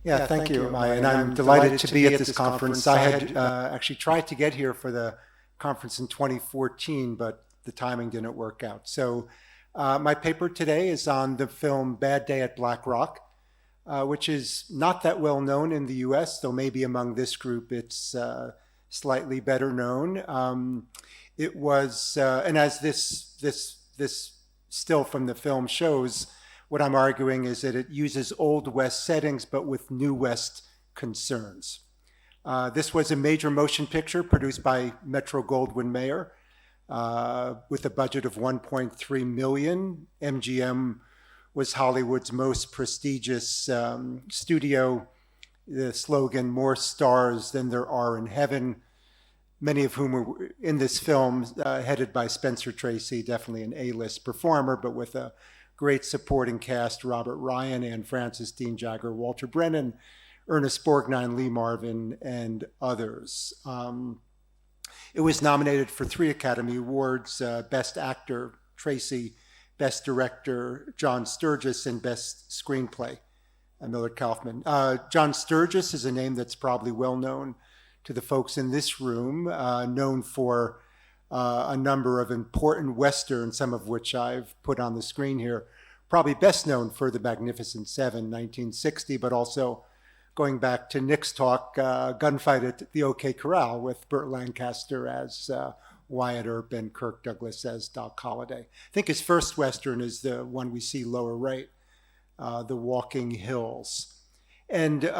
Yeah, thank you, Maya, and I'm delighted to be at this conference. I had actually tried to get here for the conference in 2014, but the timing didn't work out. So my paper today is on the film Bad Day at Black Rock, which is not that well known in the US, though maybe among this group it's slightly better known. It was, and as this still from the film shows, what I'm arguing is that it uses Old West settings, but with New West concerns. This was a major motion picture produced by Metro-Goldwyn-Mayer with a budget of 1.3 million. MGM was Hollywood's most prestigious studio. The slogan, "More stars than there are in heaven," many of whom were in this film, headed by Spencer Tracy, definitely an A-list performer, but with a great supporting cast: Robert Ryan, Anne Francis, Dean Jagger, Walter Brennan, Ernest Borgnine, Lee Marvin, and others. It was nominated for 3 Academy Awards: Best Actor, Tracy; Best Director, John Sturges; and Best Screenplay, Millard Kaufman. John Sturges is a name that's probably well known to the folks in this room, known for a number of important Westerns, some of which I've put on the screen here. Probably best known for The Magnificent Seven, 1960, but also going back to Nick's talk, Gunfight at the OK Corral with Burt Lancaster as Wyatt Earp and Kirk Douglas as Doc Holliday. I think his first Western is the one we see lower right, The Walking Hills. And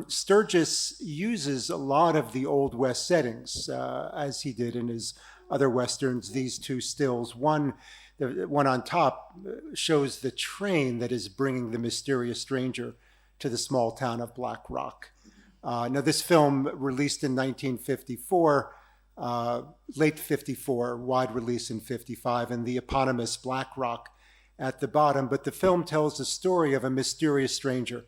Sturges uses a lot of the Old West settings, as he did in his other Westerns. These 2 stills, the one on top shows the train that is bringing the mysterious stranger to the small town of Black Rock. Now, this film, released in 1954, late 54, wide release in 55, and the eponymous Black Rock at the bottom. But the film tells the story of a mysterious stranger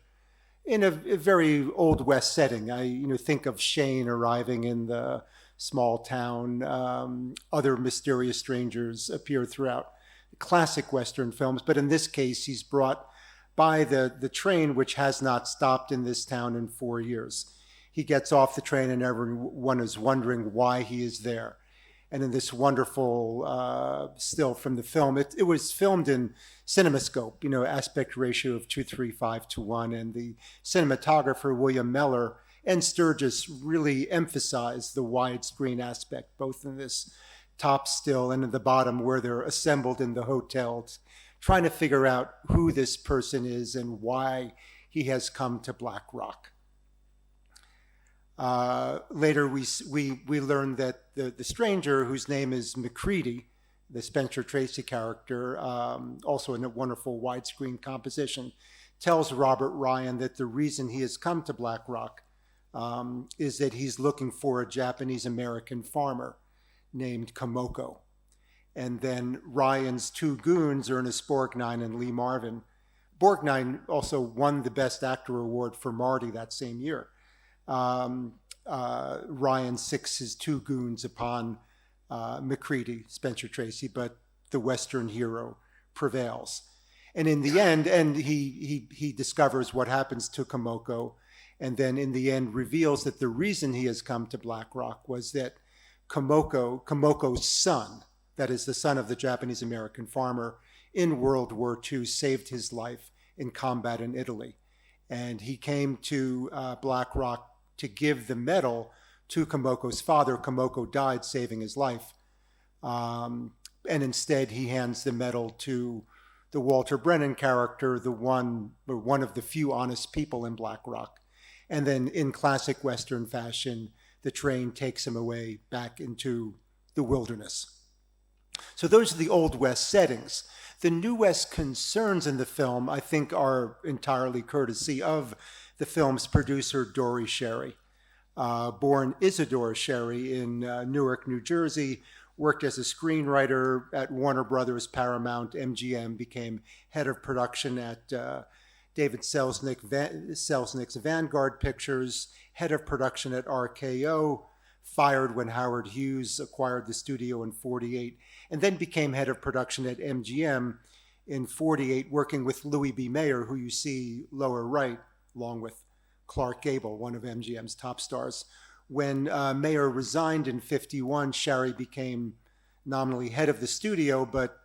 in a very Old West setting. I think of Shane arriving in the small town. Other mysterious strangers appear throughout classic Western films, but in this case, he's brought by the train, which has not stopped in this town in 4 years. He gets off the train and everyone is wondering why he is there. And in this wonderful still from the film, it was filmed in CinemaScope, aspect ratio of 2:3:5:1, and the cinematographer, William Meller, and Sturges really emphasize the widescreen aspect, both in this top still and in the bottom where they're assembled in the hotels, trying to figure out who this person is and why he has come to Black Rock. Later, we learn that the stranger, whose name is Macready, the Spencer Tracy character, also in a wonderful widescreen composition, tells Robert Ryan that the reason he has come to Black Rock is that he's looking for a Japanese-American farmer named Komoko. And then Ryan's 2 goons, Ernest Borgnine and Lee Marvin. Borgnine also won the Best Actor Award for Marty that same year. Ryan sicks his 2 goons upon Macready, Spencer Tracy, but the Western hero prevails. And in the end, he discovers what happens to Komoko, and then in the end reveals that the reason he has come to Black Rock was that Komoko's son, that is the son of the Japanese-American farmer, in World War II saved his life in combat in Italy. And he came to Black Rock to give the medal to Komoko's father. Komoko died saving his life. And instead he hands the medal to the Walter Brennan character, one of the few honest people in Black Rock. And then in classic Western fashion, the train takes him away back into the wilderness. So those are the Old West settings. The New West concerns in the film, I think, are entirely courtesy of the film's producer, Dory Sherry. Born Isadore Sherry in Newark, New Jersey, worked as a screenwriter at Warner Brothers, Paramount, MGM, became head of production at David Selznick's Vanguard Pictures, head of production at RKO, fired when Howard Hughes acquired the studio in 48, and then became head of production at MGM in 48, working with Louis B. Mayer, who you see lower right, along with Clark Gable, one of MGM's top stars. When Mayer resigned in 51, Shary became nominally head of the studio, but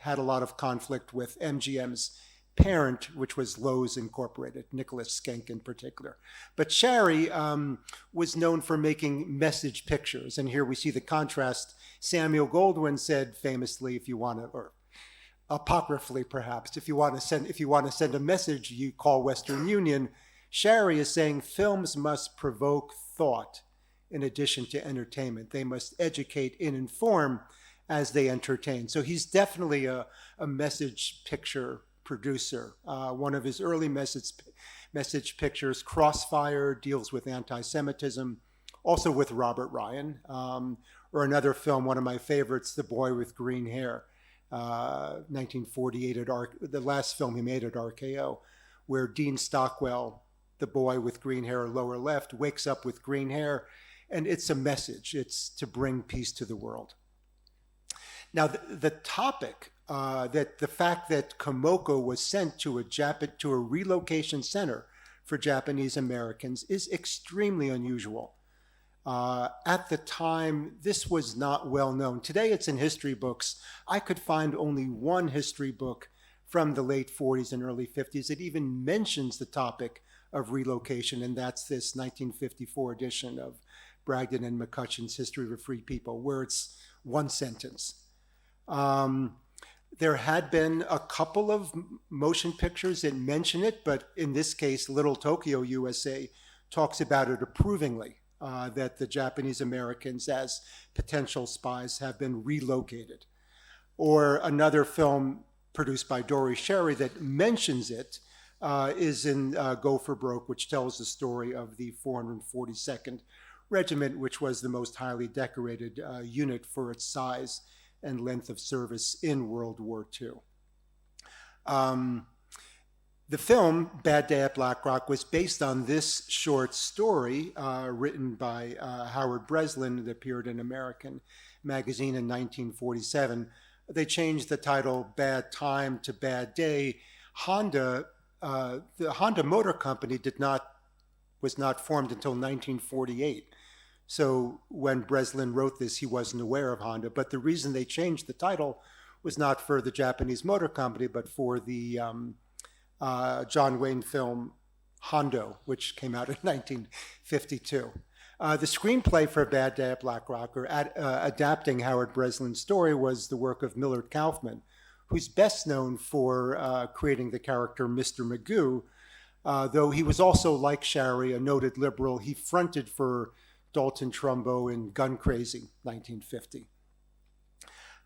had a lot of conflict with MGM's parent, which was Lowe's Incorporated, Nicholas Schenck in particular. But Shary was known for making message pictures, and here we see the contrast. Samuel Goldwyn said famously, if you want to, or apocryphally perhaps, if you want to send a message, you call Western Union. Shary is saying films must provoke thought in addition to entertainment. They must educate and inform as they entertain. So he's definitely a message picture producer. One of his early message pictures, Crossfire, deals with anti-Semitism, also with Robert Ryan, or another film, one of my favorites, The Boy with Green Hair, 1948, the last film he made at RKO, where Dean Stockwell, the boy with green hair, lower left, wakes up with green hair, and it's a message. It's to bring peace to the world. Now, the topic, that the fact that Komoko was sent to a relocation center for Japanese Americans is extremely unusual. At the time, this was not well known. Today, it's in history books. I could find only one history book from the late 40s and early 50s that even mentions the topic of relocation, and that's this 1954 edition of Bragdon and McCutcheon's History of a Free People, where it's one sentence. There had been a couple of motion pictures that mention it, but in this case, Little Tokyo, USA, talks about it approvingly, that the Japanese Americans as potential spies have been relocated. Or another film produced by Dory Sherry that mentions it is in Go for Broke, which tells the story of the 442nd Regiment, which was the most highly decorated unit for its size and length of service in World War II. The film, Bad Day at Black Rock, was based on this short story written by Howard Breslin that appeared in American Magazine in 1947. They changed the title Bad Time to Bad Day. The Honda Motor Company was not formed until 1948. So when Breslin wrote this, he wasn't aware of Honda. But the reason they changed the title was not for the Japanese Motor Company, but for the John Wayne film Hondo, which came out in 1952. The screenplay for Bad Day at Black Rock, or adapting Howard Breslin's story, was the work of Millard Kaufman, who's best known for creating the character Mr. Magoo, though he was also, like Shary, a noted liberal. He fronted for Dalton Trumbo in Gun Crazy, 1950.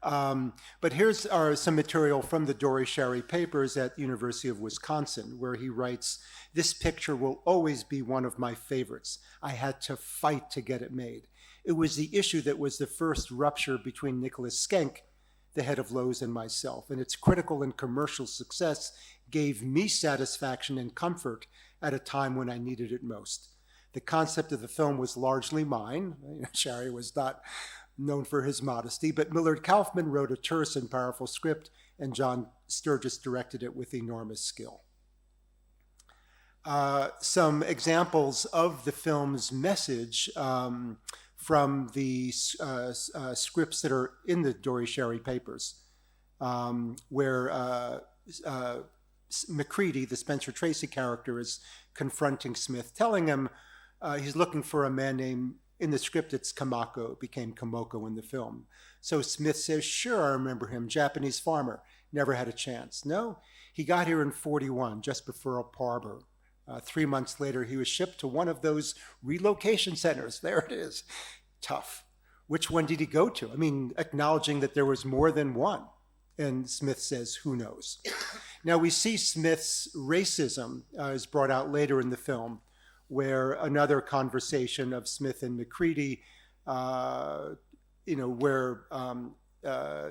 But here's some material from the Dory Sherry papers at the University of Wisconsin, where he writes, "This picture will always be one of my favorites. I had to fight to get it made. It was the issue that was the first rupture between Nicholas Schenck, the head of Lowe's, and myself, and its critical and commercial success gave me satisfaction and comfort at a time when I needed it most. The concept of the film was largely mine." Shary was not known for his modesty, but Millard Kaufman wrote a terse and powerful script, and John Sturgis directed it with enormous skill. Some examples of the film's message from the scripts that are in the Dory Sherry papers, where McCready, the Spencer Tracy character, is confronting Smith, telling him he's looking for a man named, in the script it's Kamako, it became Komoko in the film. So Smith says, "Sure, I remember him, Japanese farmer, never had a chance." No, he got here in 41, just before Pearl Harbor. 3 months later, he was shipped to one of those relocation centers. There it is. Tough. Which one did he go to? I mean, acknowledging that there was more than one. And Smith says, who knows? Now, we see Smith's racism is brought out later in the film, where another conversation of Smith and McCready, where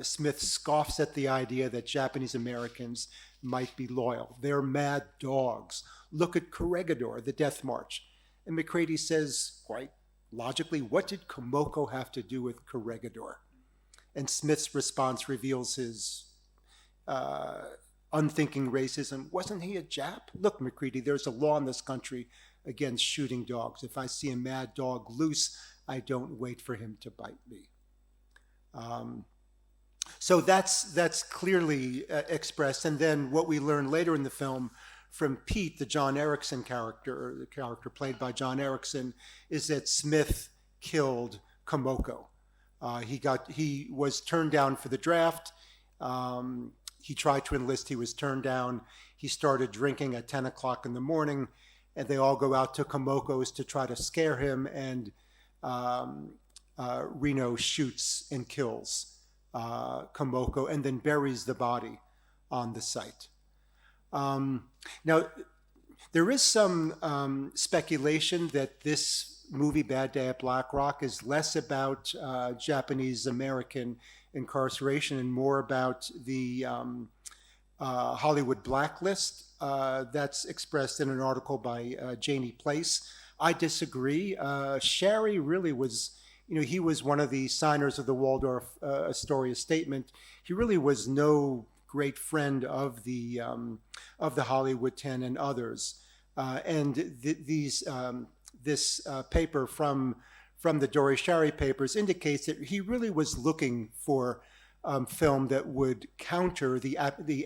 Smith scoffs at the idea that Japanese Americans might be loyal. They're mad dogs. Look at Corregidor, the Death March. And McCready says, quite logically, what did Komoko have to do with Corregidor? And Smith's response reveals his unthinking racism. Wasn't he a Jap? Look, McCready, there's a law in this country against shooting dogs. If I see a mad dog loose, I don't wait for him to bite me. So that's clearly expressed. And then what we learn later in the film from Pete, the John Erickson character, or the character played by John Erickson, is that Smith killed Komoko. He was turned down for the draft. He tried to enlist. He was turned down. He started drinking at 10 o'clock in the morning, and they all go out to Komoko's to try to scare him, and Reno shoots and kills Komoko and then buries the body on the site. Now, there is some speculation that this movie, Bad Day at Black Rock, is less about Japanese-American incarceration and more about the Hollywood blacklist. That's expressed in an article by Janie Place. I disagree. Shari really was, he was one of the signers of the Waldorf Astoria statement. He really was no great friend of the Hollywood 10 and others. This paper from the Dory Shari papers indicates that he really was looking for film that would counter the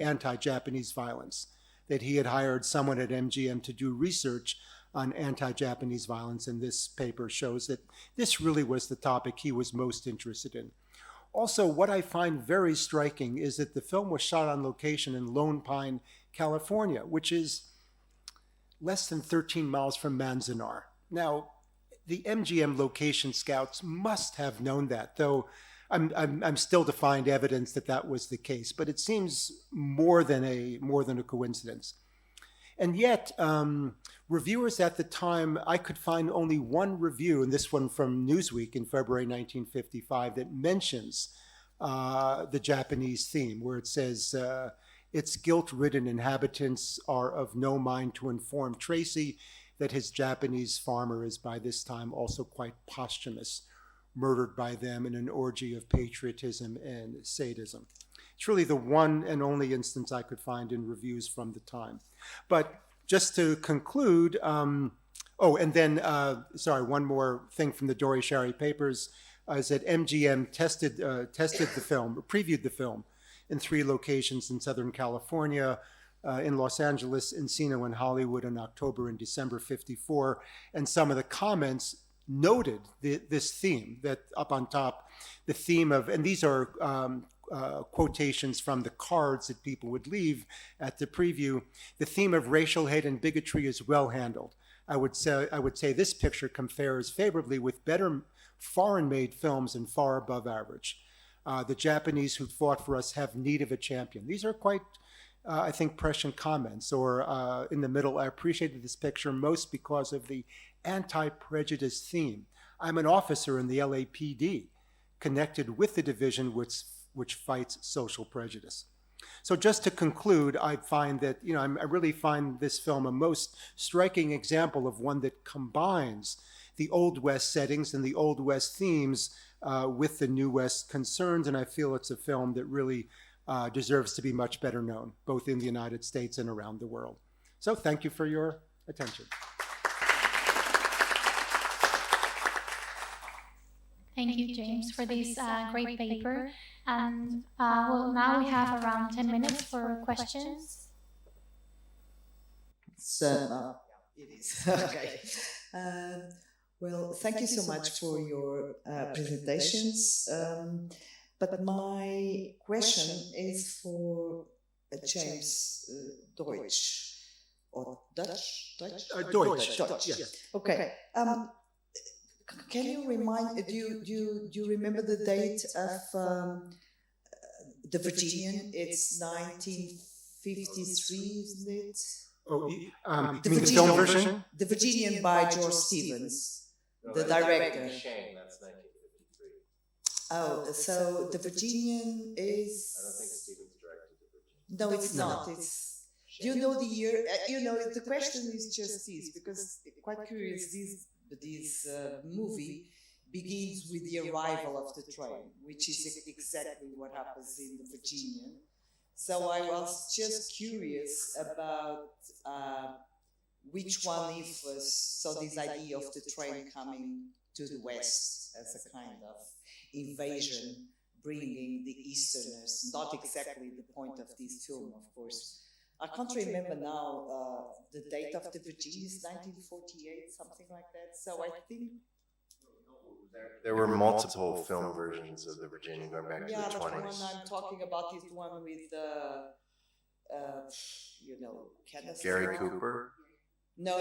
anti-Japanese violence, that he had hired someone at MGM to do research on anti-Japanese violence, and this paper shows that this really was the topic he was most interested in. Also, what I find very striking is that the film was shot on location in Lone Pine, California, which is less than 13 miles from Manzanar. Now, the MGM location scouts must have known that, though I'm still to find evidence that that was the case, but it seems more than a coincidence. And yet, reviewers at the time, I could find only one review, and this one from Newsweek in February 1955, that mentions the Japanese theme, where it says, its guilt-ridden inhabitants are of no mind to inform Tracy that his Japanese farmer is by this time also quite posthumous, murdered by them in an orgy of patriotism and sadism. It's really the one and only instance I could find in reviews from the time. But just to conclude, one more thing from the Dory Shari papers is that MGM tested the film, previewed the film in 3 locations in Southern California, in Los Angeles, Encino, and Hollywood in October and December '54. And some of the comments noted this theme, that up on top, the theme of, and these are quotations from the cards that people would leave at the preview, the theme of racial hate and bigotry is well handled. I would say this picture compares favorably with better foreign-made films and far above average. The Japanese who fought for us have need of a champion. These are quite, I think, prescient comments. Or in the middle, I appreciated this picture most because of the anti-prejudice theme. I'm an officer in the LAPD, connected with the division which fights social prejudice. So just to conclude, I find that, I really find this film a most striking example of one that combines the Old West settings and the Old West themes with the New West concerns, and I feel it's a film that really deserves to be much better known, both in the United States and around the world. So thank you for your attention. Thank you, James, for this great paper. And now we have around 10 minutes for questions. So, it is. Okay. Well, thank you so much for your presentations. But my question is for James Deutsch or Dutch? Deutsch. Yes. Okay. Can you remind? Do you remember the date of the Virginian? It's 1953, isn't it? Oh, you mean the film version? The Virginian by George Stevens, the director. That's 1953. Oh, so the Virginian is. I don't think Stevens directed the Virginian. No, it's not. It's. Do you know the year? The question is just this, because quite curious. This movie begins with the arrival of the train, which is exactly what happens in the Virginian. So I was just curious about which one influenced so this idea of the train coming to the west as a kind of invasion, bringing the Easterners, not exactly the point of this film, of course. I can't remember now the date of the Virginia is 1948, something like that. So I think There were multiple film versions of the Virginia going back to yeah, the but the 20s. one I'm talking about is the one with you know, Kenneth. Gary Cooper? No,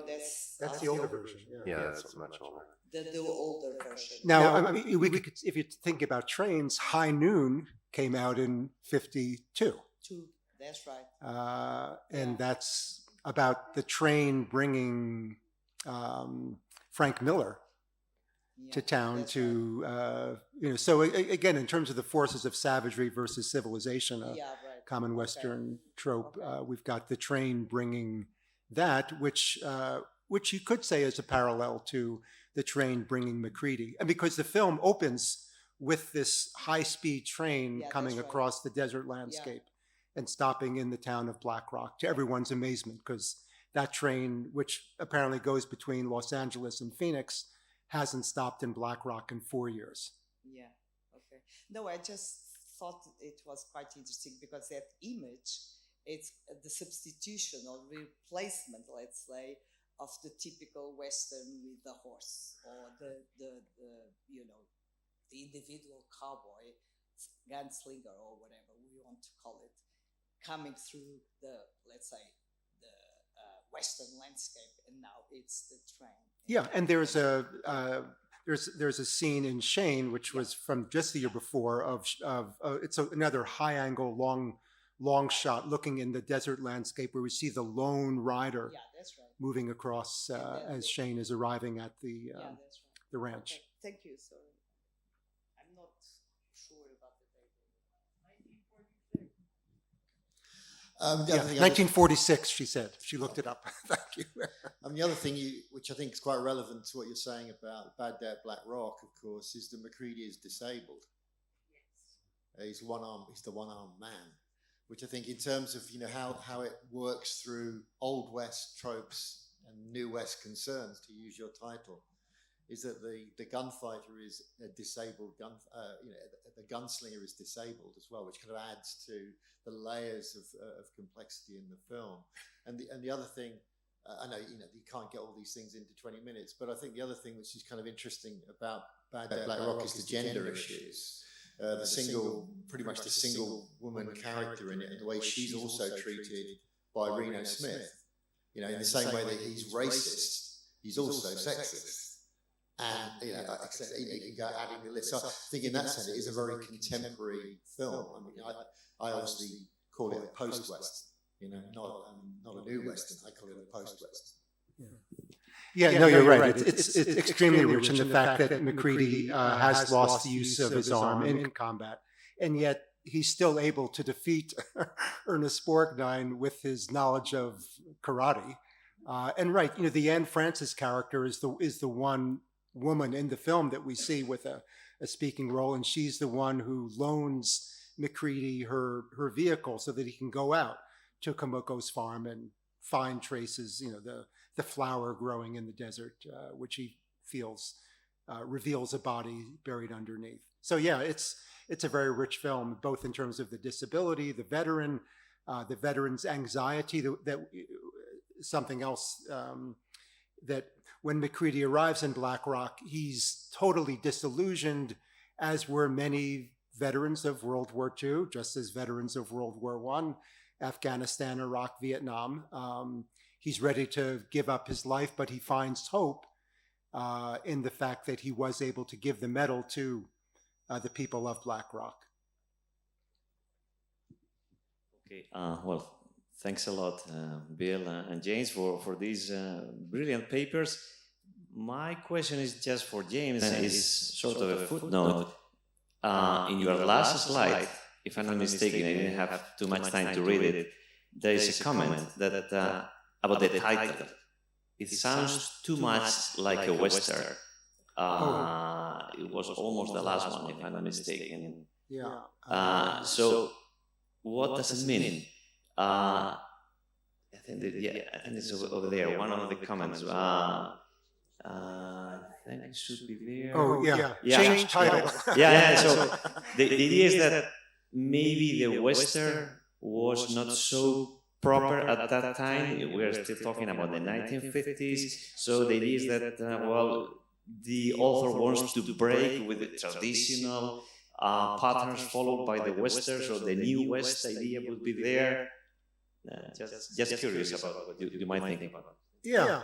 that's the older version. Yeah, that's much older. The older version. Now, I mean, we could, if you think about trains, High Noon came out in 52. That's right. And that's about the train bringing Frank Miller to town to, you know, so again, in terms of the forces of savagery versus civilization, common Western trope, we've got the train bringing that, which you could say is a parallel to the train bringing Macready. And because the film opens with this high-speed train coming across the desert landscape and stopping in the town of Black Rock, to everyone's amazement, because that train, which apparently goes between Los Angeles and Phoenix, hasn't stopped in Black Rock in 4 years. Yeah, okay. No, I just thought it was quite interesting because that image, it's the substitution or replacement, let's say, of the typical Western with the horse or the you know, the individual cowboy, gunslinger or whatever we want to call it, coming through the, let's say, the Western landscape, and now it's the train. Yeah, and there's a scene in Shane, which was from just the year before, of it's another high angle, long shot looking in the desert landscape where we see the lone rider moving across as Shane is arriving at the ranch. Okay. Thank you. So I'm not sure about the date. 1946, she said. She looked it up. Thank you. The other thing, which I think is quite relevant to what you're saying about Bad Day at Black Rock, of course, is that Macready is disabled. He's the one-armed man, which I think in terms of, you know, how it works through Old West tropes and New West concerns, to use your title, is that the gunfighter is a disabled you know, the gunslinger is disabled as well, which kind of adds to the layers of complexity in the film. And the other thing, I know, you know, you can't get all these things into 20 minutes, but I think the other thing which is kind of interesting about Bad Day at Black Rock is the gender issues. Pretty much the single woman character in it, and the way she's also treated by Reno Smith. You know, in the same way that he's racist, he's also sexist. And, you know, you can go adding the list. So I think in that sense, it is a very contemporary film. I mean, I obviously call it a post-Western, you know, not a new Western. I call it a post-Western. Yeah, no, you're right. It's extremely rich in the fact that Macready has lost the use of his arm in combat, and yet he's still able to defeat Ernest Borgnine with his knowledge of karate. And right, you know, the Anne Francis character is the one woman in the film that we see with a speaking role, and she's the one who loans Macready her vehicle so that he can go out to Kamoko's farm and find traces, you know, the flower growing in the desert, which he feels reveals a body buried underneath. So yeah, it's a very rich film, both in terms of the disability, the veteran's anxiety, that something else that when Macready arrives in Black Rock, he's totally disillusioned, as were many veterans of World War II, just as veterans of World War I, Afghanistan, Iraq, Vietnam. He's ready to give up his life, but he finds hope in the fact that he was able to give the medal to the people of Black Rock. Okay, well, thanks a lot, Bill and James, for these brilliant papers. My question is just for James, and is sort of a footnote. In your last slide, if I'm not mistaken, I didn't have too much time to read it, there is a comment that about the title. It sounds too much like a Western. It was almost the last one, if I'm not mistaken. Yeah. So what does it mean? I think that, yeah, I think it's over there. One of the comments. I think it should be there. Oh, yeah. Yeah. Change title. Yeah. So the idea is that maybe the Western was not so proper at that time. We're still talking about the 1950s. So the idea is that, the author wants to break with the traditional patterns followed by the Western, so the new West idea would be there. Just curious about what you might think about it. Yeah.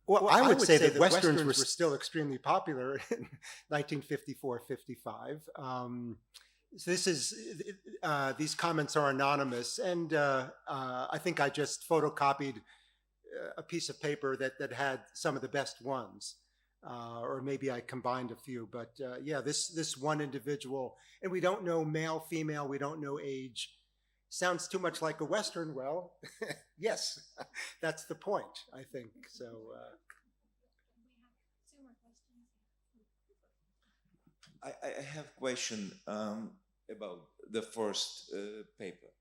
Well, I would say that Westerns were still extremely popular in 1954-55. So this is, these comments are anonymous, and I think I just photocopied a piece of paper that had some of the best ones. Or maybe I combined a few, but yeah, this one individual, and we don't know male, female, we don't know age. Sounds too much like a Western. Well, yes, that's the point, I think. So. I have a question about the first paper.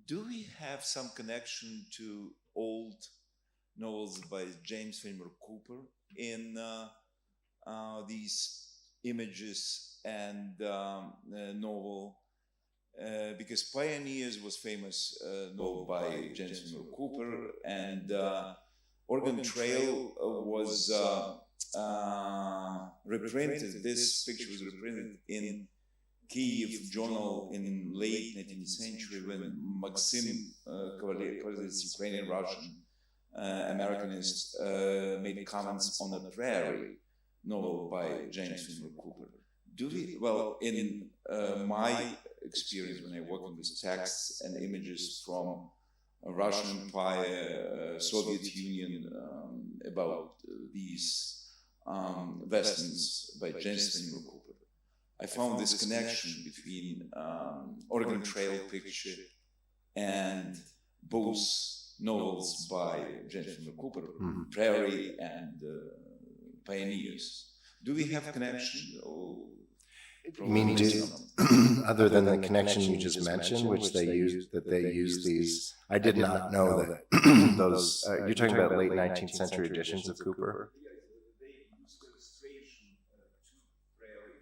Do we have some connection to old novels by James Fenimore Cooper in these images and novel? Because Pioneers was famous novel by James Fenimore Cooper, and Oregon Trail was reprinted. This picture was reprinted in Kyiv Journal in late 19th century when Maxim Kovalev's Ukrainian-Russian Americanist made comments on the Prairie novel by James Fenimore Cooper. Do we, well, in my experience when I work on these texts and images from Russian Empire, Soviet Union, about these westerns by James Fenimore Cooper, I found this connection between Oregon Trail picture and both novels by James Fenimore Cooper, Prairie and Pioneers. Do we have a connection? You mean, other than the connection you just mentioned, which they use these? I did not know that those. You're talking about late 19th century editions of Cooper.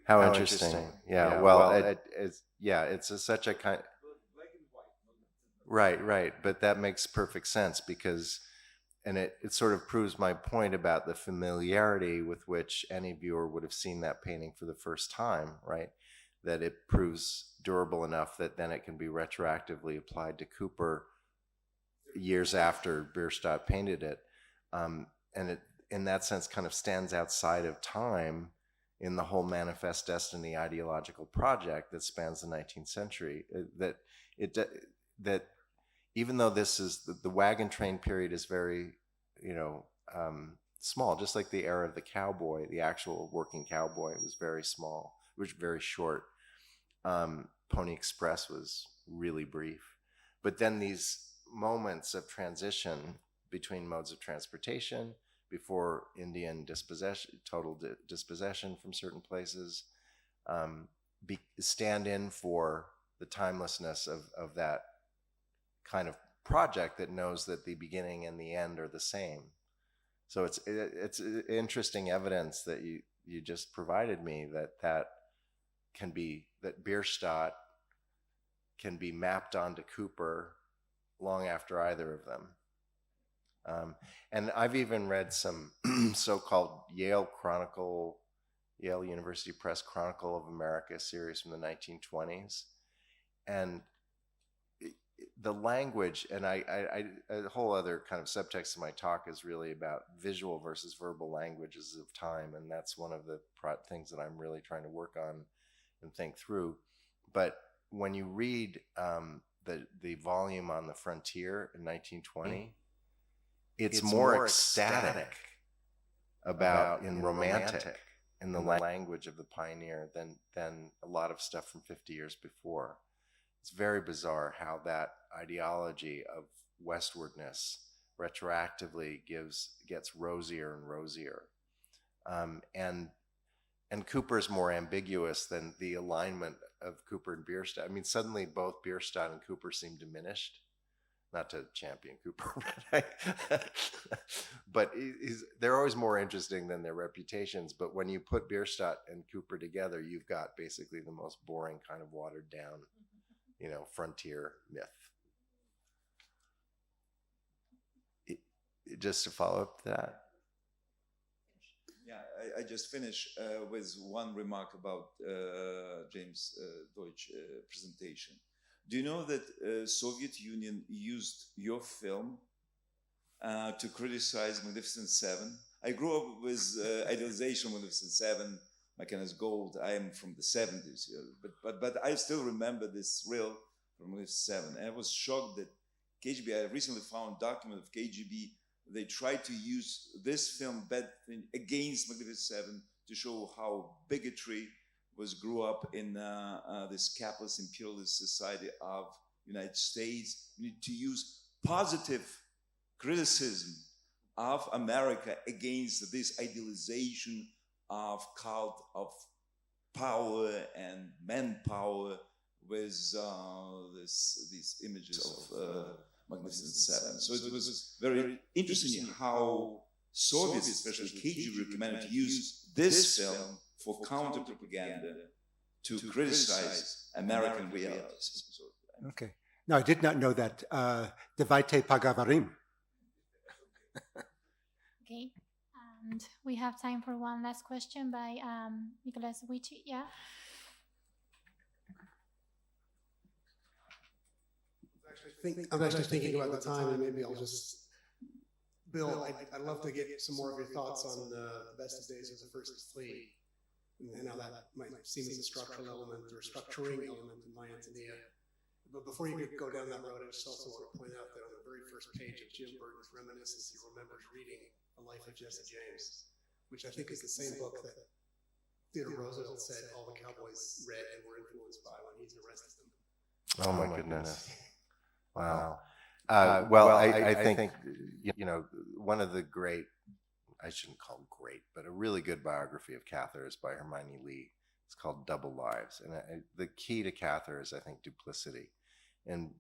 How interesting! Yeah. Well, it's such a kind. Right. But that makes perfect sense because. And it sort of proves my point about the familiarity with which any viewer would have seen that painting for the first time, right? That it proves durable enough that then it can be retroactively applied to Cooper years after Bierstadt painted it. And it, in that sense, kind of stands outside of time in the whole Manifest Destiny ideological project that spans the 19th century. That even though this is the wagon train period is very, small, just like the era of the cowboy, the actual working cowboy was very small, which very short. Pony Express was really brief. But then these moments of transition between modes of transportation, before Indian dispossession, total dispossession from certain places, stand in for the timelessness of that kind of project that knows that the beginning and the end are the same. So it's interesting evidence that you just provided me that Bierstadt can be mapped onto Cooper long after either of them. And I've even read some so-called Yale University Press Chronicle of America series from the 1920s, and the language, and a whole other kind of subtext of my talk is really about visual versus verbal languages of time, and that's one of the things that I'm really trying to work on and think through. But when you read the volume on the frontier in 1920, it's more ecstatic about and romantic in the language of the pioneer than a lot of stuff from 50 years before. It's very bizarre how that ideology of westwardness retroactively gets rosier and rosier. And Cooper's more ambiguous than the alignment of Cooper and Bierstadt. I mean, suddenly both Bierstadt and Cooper seem diminished not to champion Cooper, but they're always more interesting than their reputations. But when you put Bierstadt and Cooper together, you've got basically the most boring kind of watered down, frontier myth. Just to follow up to that. Yeah, I just finish with one remark about James Deutsch presentation. Do you know that Soviet Union used your film to criticize Magnificent Seven? I grew up with idealization of Magnificent Seven, McKenna's Gold. I am from the 70s, but I still remember this reel from Magnificent Seven. And I was shocked that KGB, I recently found a document of KGB. They tried to use this film against Magnificent Seven to show how bigotry grew up in this capitalist imperialist society of United States. We need to use positive criticism of America against this idealization of cult of power and manpower with these images of Magnificent Seven. So it was very interesting how Soviets, especially KGB, recommended to use this film for counter-propaganda to criticize American realities. Okay. No, I did not know that. Devайте Pagavarim. Okay. And we have time for one last question by Nicholas Wichi. Yeah. I'm actually thinking about the time, and maybe I'll just, Bill, I'd love to get some more of your thoughts on the best of days as a first fleet, and how that might seem as a structural element or structuring element in My Antonia. But before you go down that road, I just also want to point out that on the very first page of Jim Burton's Reminiscence, he remembers reading The Life of Jesse James, which I think is the same book that Theodore Roosevelt said all the cowboys read and were influenced by when he's arrested them. Oh my goodness. Wow. Well, I think, one of the great, I shouldn't call it great, but a really good biography of Cather is by Hermione Lee. It's called Double Lives. And the key to Cather is, I think, duplicity, and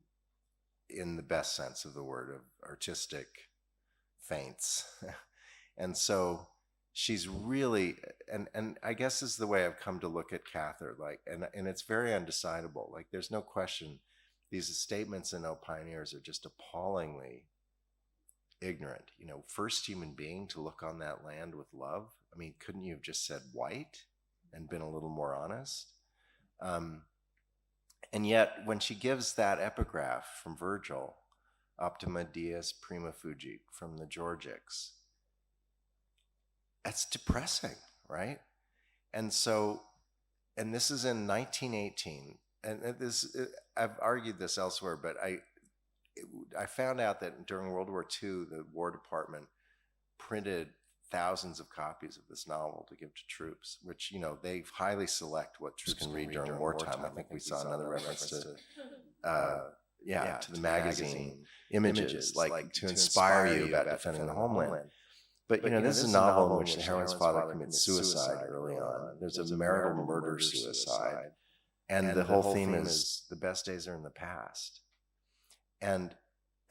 in the best sense of the word, of artistic feints. And so she's really, and I guess this is the way I've come to look at Cather, and it's very undecidable. Like, there's no question these statements in O Pioneers are just appallingly ignorant. First human being to look on that land with love. I mean, couldn't you have just said white and been a little more honest? And yet, when she gives that epigraph from Virgil, Optima dies prima fugit, from the Georgics, that's depressing, right? And so, and this is in 1918, and I've argued this elsewhere, but I found out that during World War II, the War Department printed thousands of copies of this novel to give to troops, which, they highly select what troops can read during wartime. I think we saw another reference to, to the magazine images, like to inspire you about defending the homeland. But, this is a novel in which the heroine's father commits suicide early on. There's a marital murder-suicide. And the whole theme is the best days are in the past. And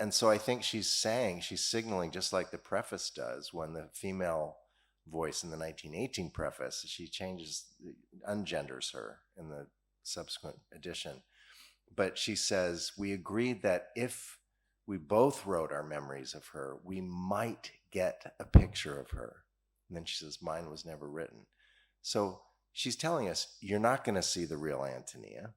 so I think she's signaling, just like the preface does, when the female voice in the 1918 preface, she ungenders her in the subsequent edition. But she says, we agreed that if we both wrote our memories of her, we might get a picture of her. And then she says, mine was never written. So she's telling us, you're not going to see the real Antonia.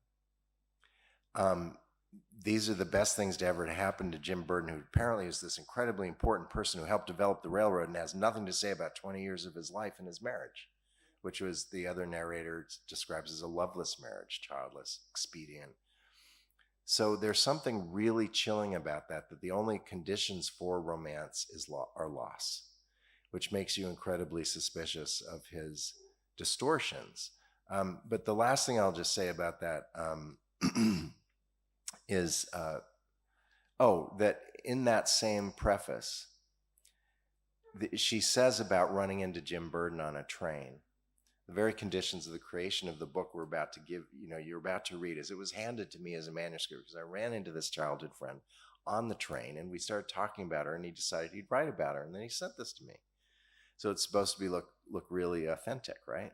These are the best things to ever happen to Jim Burton, who apparently is this incredibly important person who helped develop the railroad and has nothing to say about 20 years of his life and his marriage, which was, the other narrator describes as a loveless marriage, childless, expedient. So there's something really chilling about that the only conditions for romance are loss, which makes you incredibly suspicious of his distortions. But the last thing I'll just say about that is, that in that same preface, she says about running into Jim Burton on a train, the very conditions of the creation of the book we're about to give, you're about to read, as it was handed to me as a manuscript, because I ran into this childhood friend on the train, and we started talking about her, and he decided he'd write about her, and then he sent this to me. So it's supposed to be look really authentic, right?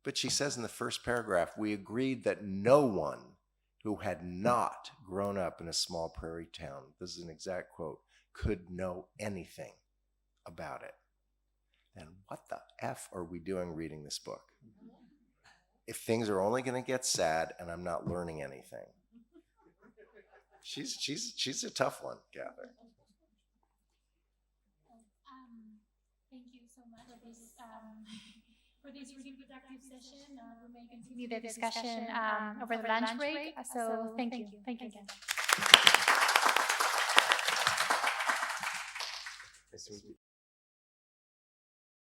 But she says in the first paragraph, we agreed that no one who had not grown up in a small prairie town, this is an exact quote, could know anything about it. And what the F are we doing reading this book? If things are only going to get sad and I'm not learning anything. She's a tough one, Gather. Thank you so much for this really productive session. We may continue the discussion over the lunch break. So thank you. Thank you again. Nice to meet you.